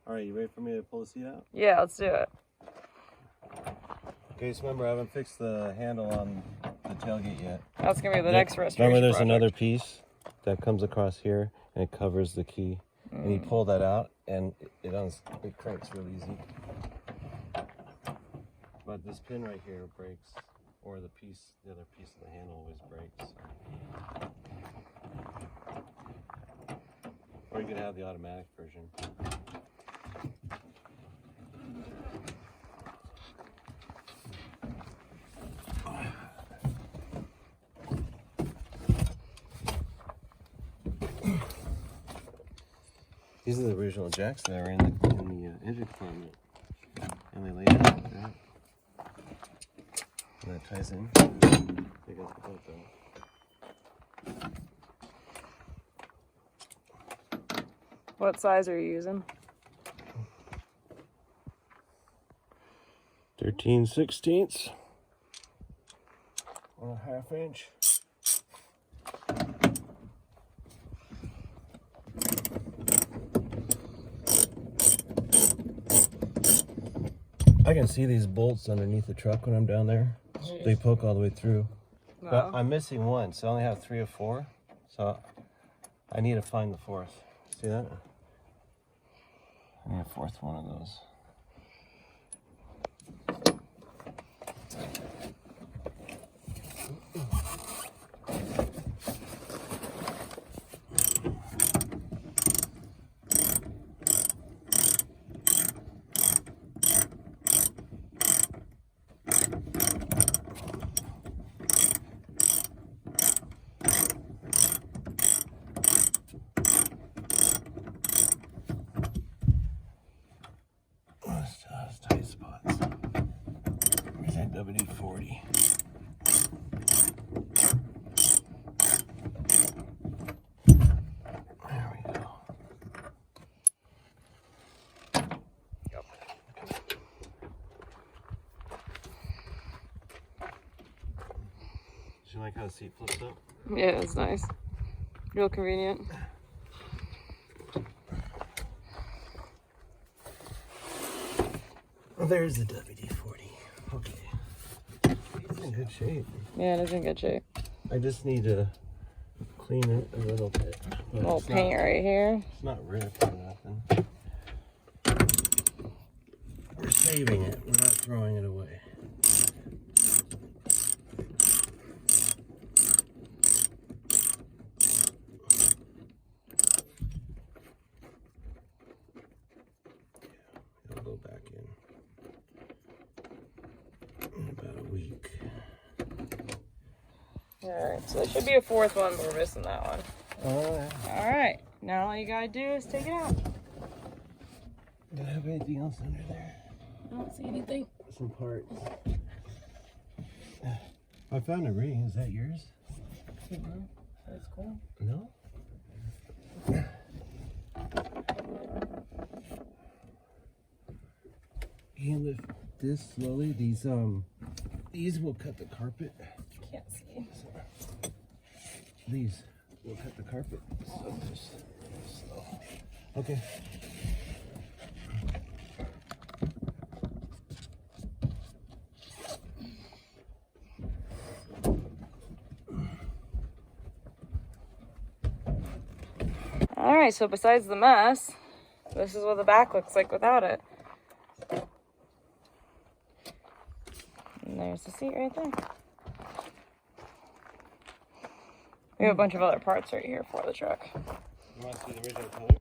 All right, you ready for me to pull the seat out? Yeah, let's do it. Okay, so remember I haven't fixed the handle on the tailgate yet. That's gonna be the next restoration Remember there's project. another piece that comes across here and it covers the key. And you pull that out and it cranks real easy. But this pin right here breaks, or the other piece of the handle always breaks. Or you could have the automatic version. These are the original jacks that are in the engine compartment, and they lay down like that. And that ties in. They got the bolt though. What size are you using? 13/16 on a 1/2 inch. I can see these bolts underneath the truck when I'm down there. They poke all the way through. No. But I'm missing one, so I only have 3 or 4. So I need to find the 4th. See that? I need a 4th one of those. Tight spots. Where's that WD-40? There we go. Yep. Do you like how the seat flips up? Yeah, it's nice. Real convenient. Well, there's the WD-40. Okay. It's in good shape. Yeah, it is in good shape. I just need to clean it a little bit. A little paint right here. It's not ripped or nothing. We're saving it. We're not throwing it away. Yeah, it'll go back in about a week. Alright, so there should be a 4th one, but we're missing that one. Alright. Alright, now all you gotta do is take it out. Do I have anything else under there? I don't see anything. Some parts. I found a ring. Is that yours? That's cool. No? You can lift this slowly. These will cut the carpet. Can't see. These will cut the carpet. So just slow. Okay. Alright, so besides the mess, this is what the back looks like without it. And there's the seat right there. We have a bunch of other parts right here for the truck. You want to see the original color?